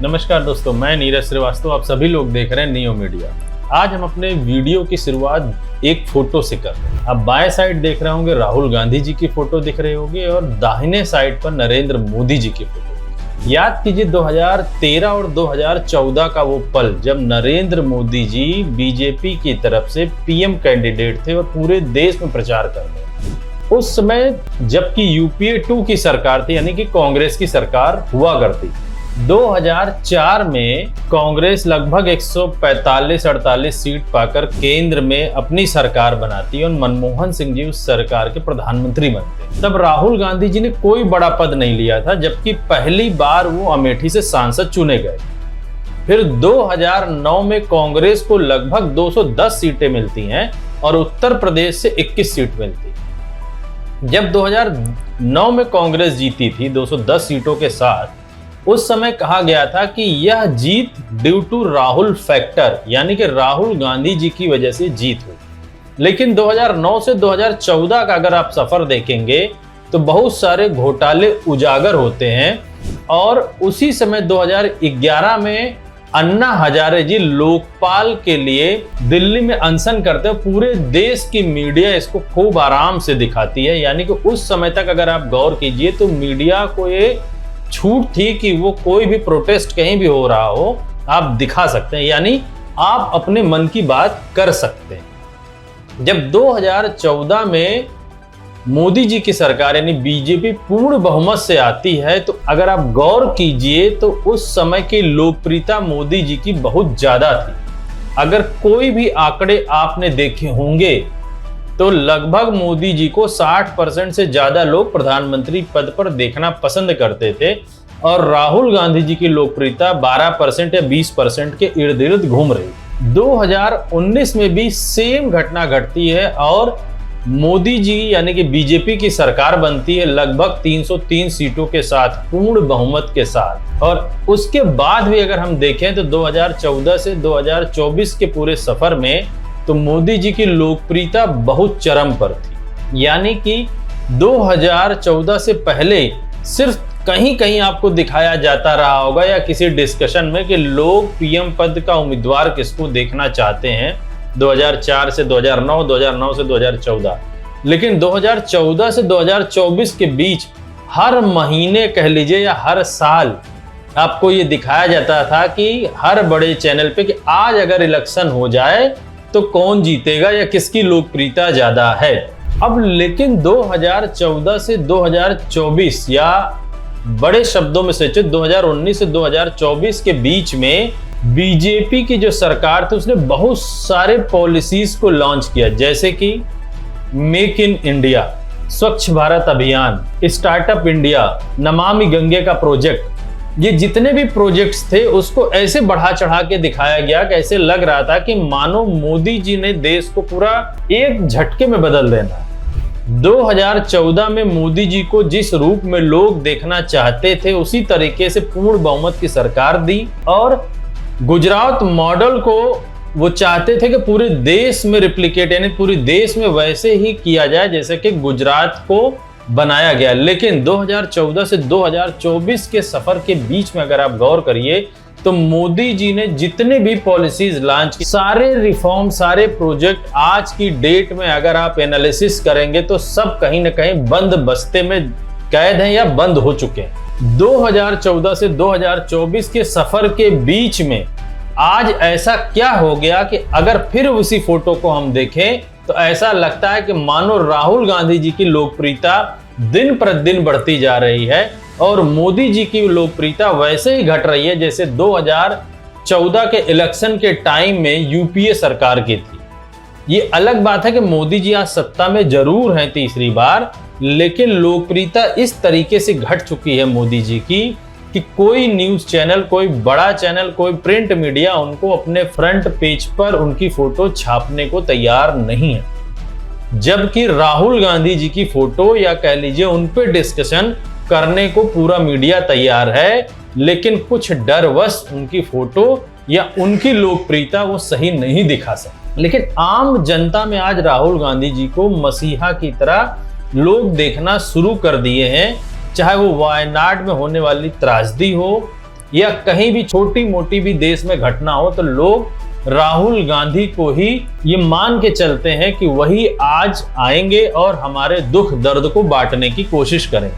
नमस्कार दोस्तों, मैं नीरज श्रीवास्तव। आप सभी लोग देख रहे हैं नियो मीडिया। आज हम अपने वीडियो की शुरुआत एक फोटो से कर रहे हैं। आप बाएं साइड देख रहे होंगे राहुल गांधी जी की फोटो दिख रही होगी और दाहिने साइड पर नरेंद्र मोदी जी की फोटो। याद कीजिए 2013 और 2014 का वो पल जब नरेंद्र मोदी जी बीजेपी की तरफ से पीएम कैंडिडेट थे और पूरे देश में प्रचार कर रहे थे। उस समय जबकि यूपीए 2 की सरकार थी, यानी कि कांग्रेस की सरकार हुआ करती। 2004 में कांग्रेस लगभग 145-48 सीट पाकर केंद्र में अपनी सरकार बनाती और मनमोहन सिंह जी उस सरकार के प्रधानमंत्री बनते। तब राहुल गांधी जी ने कोई बड़ा पद नहीं लिया था, जबकि पहली बार वो अमेठी से सांसद चुने गए। फिर 2009 में कांग्रेस को लगभग 210 सीटें मिलती हैं और उत्तर प्रदेश से 21 सीट मिलती है। जब 2009 में कांग्रेस जीती थी 210 सीटों के साथ, उस समय कहा गया था कि यह जीत ड्यू टू राहुल फैक्टर, यानी कि राहुल गांधी जी की वजह से जीत हुई। लेकिन 2009 से 2014 का अगर आप सफर देखेंगे तो बहुत सारे घोटाले उजागर होते हैं और उसी समय 2011 में अन्ना हजारे जी लोकपाल के लिए दिल्ली में अनशन करते हैं। पूरे देश की मीडिया इसको खूब आराम से दिखाती है, यानी कि उस समय तक अगर आप गौर कीजिए तो मीडिया को ये छूट थी कि वो कोई भी प्रोटेस्ट कहीं भी हो रहा हो आप दिखा सकते हैं, यानी आप अपने मन की बात कर सकते हैं। जब 2014 में मोदी जी की सरकार यानी बीजेपी पूर्ण बहुमत से आती है तो अगर आप गौर कीजिए तो उस समय की लोकप्रियता मोदी जी की बहुत ज्यादा थी। अगर कोई भी आंकड़े आपने देखे होंगे तो लगभग मोदी जी को 60% से ज्यादा लोग प्रधानमंत्री पद पर देखना पसंद करते थे और राहुल गांधी जी की लोकप्रियता 12% या 20% के इर्द गिर्द घूम रही। 2019 में भी सेम घटना घटती है और मोदी जी यानी कि बीजेपी की सरकार बनती है लगभग 303 सीटों के साथ, पूर्ण बहुमत के साथ। और उसके बाद भी अगर हम देखें तो 2014 से 2024 के पूरे सफर में तो मोदी जी की लोकप्रियता बहुत चरम पर थी। यानी कि 2014 से पहले सिर्फ कहीं कहीं आपको दिखाया जाता रहा होगा या किसी डिस्कशन में कि लोग पीएम पद का उम्मीदवार किसको देखना चाहते हैं 2004 से 2009, 2009 से 2014। लेकिन 2014 से 2024 के बीच हर महीने कह लीजिए या हर साल आपको ये दिखाया जाता था कि हर बड़े चैनल पे कि आज अगर इलेक्शन हो जाए तो कौन जीतेगा या किसकी लोकप्रियता ज्यादा है। अब लेकिन 2014 से 2024 या बड़े शब्दों में सोचे 2019 से 2024 के बीच में बीजेपी की जो सरकार थी उसने बहुत सारे पॉलिसीज को लॉन्च किया, जैसे कि मेक इन इंडिया, स्वच्छ भारत अभियान, स्टार्टअप इंडिया, नमामि गंगे का प्रोजेक्ट। ये जितने भी प्रोजेक्ट्स थे उसको ऐसे बढ़ा चढ़ा के दिखाया गया कि ऐसे लग रहा था कि मानो मोदी जी ने देश को पूरा एक झटके में बदल देना। 2014 में मोदी जी को जिस रूप में लोग देखना चाहते थे उसी तरीके से पूर्ण बहुमत की सरकार दी और गुजरात मॉडल को वो चाहते थे कि पूरे देश में रिप्लिकेट यानी पूरे देश में वैसे ही किया जाए जैसे कि गुजरात को बनाया गया। लेकिन 2014 से 2024 के सफर के बीच में अगर आप गौर करिए तो मोदी जी ने जितने भी पॉलिसीज लॉन्च की, सारे रिफॉर्म, सारे प्रोजेक्ट आज की डेट में अगर आप एनालिसिस करेंगे तो सब कहीं ना कहीं बंद बस्ते में कैद हैं या बंद हो चुके हैं। 2014 से 2024 के सफर के बीच में आज ऐसा क्या हो गया कि अगर फिर उसी फोटो को हम देखें तो ऐसा लगता है कि मानो राहुल गांधी जी की लोकप्रियता दिन प्रतिदिन बढ़ती जा रही है और मोदी जी की लोकप्रियता वैसे ही घट रही है जैसे 2014 के इलेक्शन के टाइम में यूपीए सरकार की थी। ये अलग बात है कि मोदी जी आज सत्ता में जरूर हैं तीसरी बार, लेकिन लोकप्रियता इस तरीके से घट चुकी है मोदी जी की कि कोई न्यूज चैनल, कोई बड़ा चैनल, कोई प्रिंट मीडिया उनको अपने फ्रंट पेज पर उनकी फोटो छापने को तैयार नहीं है। जबकि राहुल गांधी जी की फोटो या कह लीजिए उन पे डिस्कशन करने को पूरा मीडिया तैयार है, लेकिन कुछ डरवश उनकी फोटो या उनकी लोकप्रियता वो सही नहीं दिखा सकते। लेकिन आम जनता में आज राहुल गांधी जी को मसीहा की तरह लोग देखना शुरू कर दिए हैं। चाहे वो वायनाड में होने वाली त्रासदी हो, या कहीं भी छोटी मोटी भी देश में घटना हो तो लोग राहुल गांधी को ही ये मान के चलते हैं कि वही आज आएंगे और हमारे दुख दर्द को बांटने की कोशिश करें।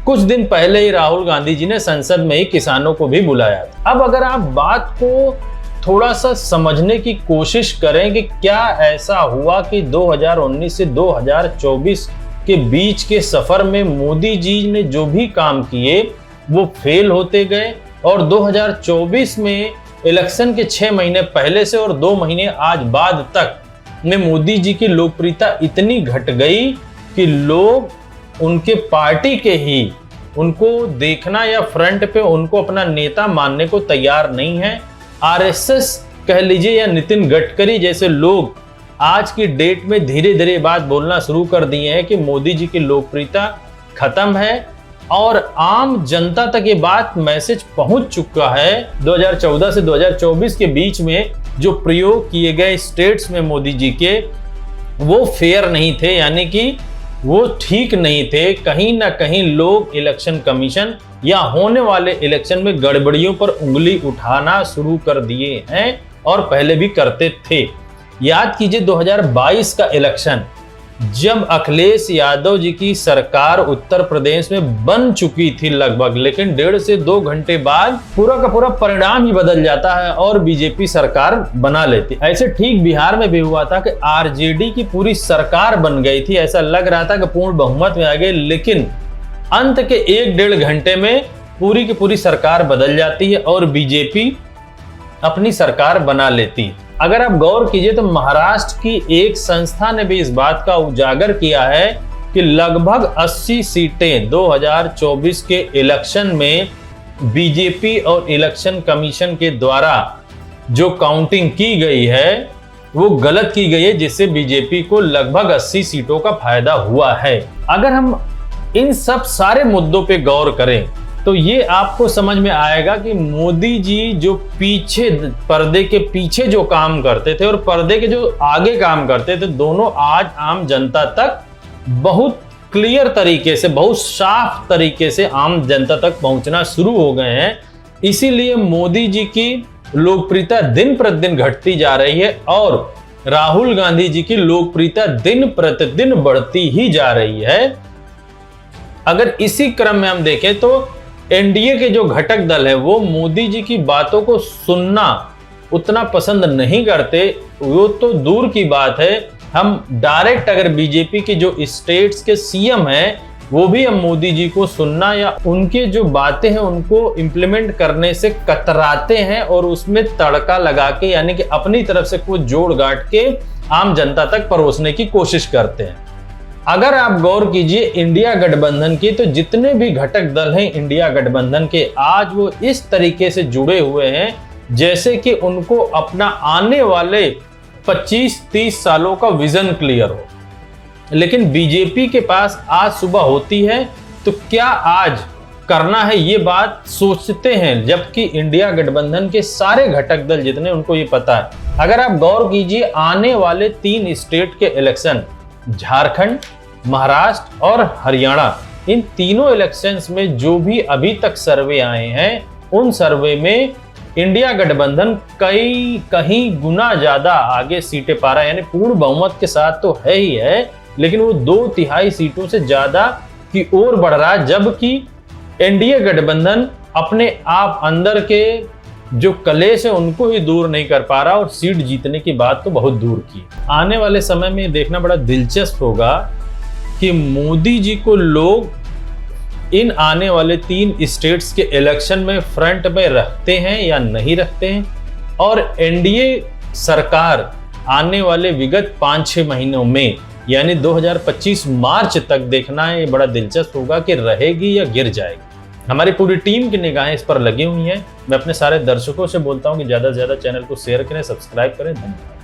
कुछ दिन पहले ही राहुल गांधी जी ने संसद में ही किसानों को भी बुलाया था। अब अगर आप बात को थोड़ा सा समझने की कोशिश करें कि क्या ऐसा हुआ कि 2019 से 2024 के बीच के सफर में मोदी जी ने जो भी काम किए वो फेल होते गए, और 2024 में इलेक्शन के 6 महीने पहले से और 2 महीने आज बाद तक में मोदी जी की लोकप्रियता इतनी घट गई कि लोग उनके पार्टी के ही उनको देखना या फ्रंट पे उनको अपना नेता मानने को तैयार नहीं है। आरएसएस कह लीजिए या नितिन गडकरी जैसे लोग आज की डेट में धीरे धीरे बात बोलना शुरू कर दिए हैं कि मोदी जी की लोकप्रियता खत्म है, और आम जनता तक ये बात मैसेज पहुंच चुका है। 2014 से 2024 के बीच में जो प्रयोग किए गए स्टेट्स में मोदी जी के वो फेयर नहीं थे, यानी कि वो ठीक नहीं थे। कहीं ना कहीं लोग इलेक्शन कमीशन या होने वाले इलेक्शन में गड़बड़ियों पर उंगली उठाना शुरू कर दिए हैं और पहले भी करते थे। याद कीजिए 2022 का इलेक्शन, जब अखिलेश यादव जी की सरकार उत्तर प्रदेश में बन चुकी थी लगभग, लेकिन 1.5 से 2 घंटे बाद पूरा का पूरा परिणाम ही बदल जाता है और बीजेपी सरकार बना लेती। ऐसे ठीक बिहार में भी हुआ था कि आरजेडी की पूरी सरकार बन गई थी, ऐसा लग रहा था कि पूर्ण बहुमत में आ गए, लेकिन अंत के 1-1.5 घंटे में पूरी की पूरी सरकार बदल जाती है और बीजेपी अपनी सरकार बना लेती है। अगर आप गौर कीजिए तो महाराष्ट्र की एक संस्था ने भी इस बात का उजागर किया है कि लगभग 80 सीटें 2024 के इलेक्शन में बीजेपी और इलेक्शन कमीशन के द्वारा जो काउंटिंग की गई है वो गलत की गई है, जिससे बीजेपी को लगभग 80 सीटों का फायदा हुआ है। अगर हम इन सब सारे मुद्दों पे गौर करें तो ये आपको समझ में आएगा कि मोदी जी जो पीछे पर्दे के पीछे जो काम करते थे और पर्दे के जो आगे काम करते थे, दोनों आज आम जनता तक बहुत क्लियर तरीके से, बहुत साफ तरीके से आम जनता तक पहुंचना शुरू हो गए हैं। इसीलिए मोदी जी की लोकप्रियता दिन प्रतिदिन घटती जा रही है और राहुल गांधी जी की लोकप्रियता दिन प्रतिदिन बढ़ती ही जा रही है। अगर इसी क्रम में हम देखें तो एनडीए के जो घटक दल है वो मोदी जी की बातों को सुनना उतना पसंद नहीं करते। वो तो दूर की बात है, हम डायरेक्ट अगर बीजेपी के जो स्टेट्स के सीएम हैं वो भी हम मोदी जी को सुनना या उनके जो बातें हैं उनको इम्प्लीमेंट करने से कतराते हैं और उसमें तड़का लगा के, यानी कि अपनी तरफ से कुछ जोड़ गांठ के आम जनता तक परोसने की कोशिश करते हैं। अगर आप गौर कीजिए इंडिया गठबंधन की, तो जितने भी घटक दल हैं इंडिया गठबंधन के, आज वो इस तरीके से जुड़े हुए हैं जैसे कि उनको अपना आने वाले 25-30 सालों का विजन क्लियर हो। लेकिन बीजेपी के पास आज सुबह होती है तो क्या आज करना है ये बात सोचते हैं, जबकि इंडिया गठबंधन के सारे घटक दल जितने, उनको ये पता है। अगर आप गौर कीजिए आने वाले 3 स्टेट के इलेक्शन, झारखंड, महाराष्ट्र और हरियाणा, इन तीनों इलेक्शंस में जो भी अभी तक सर्वे आए हैं उन सर्वे में इंडिया गठबंधन कहीं गुना ज्यादा आगे सीटें पा रहा है, यानी पूर्ण बहुमत के साथ तो है ही है, लेकिन वो 2/3 सीटों से ज्यादा की ओर बढ़ रहा है, जबकि एनडीए गठबंधन अपने आप अंदर के जो कलेश है उनको ही दूर नहीं कर पा रहा और सीट जीतने की बात तो बहुत दूर की। आने वाले समय में देखना बड़ा दिलचस्प होगा कि मोदी जी को लोग इन आने वाले 3 स्टेट्स के इलेक्शन में फ्रंट में रखते हैं या नहीं रखते हैं, और एनडीए सरकार आने वाले विगत 5-6 महीनों में यानी 2025 मार्च तक देखना है, ये बड़ा दिलचस्प होगा कि रहेगी या गिर जाएगी। हमारी पूरी टीम की निगाहें इस पर लगी हुई हैं। मैं अपने सारे दर्शकों से बोलता हूं कि ज़्यादा से ज़्यादा चैनल को शेयर करें, सब्सक्राइब करें। धन्यवाद।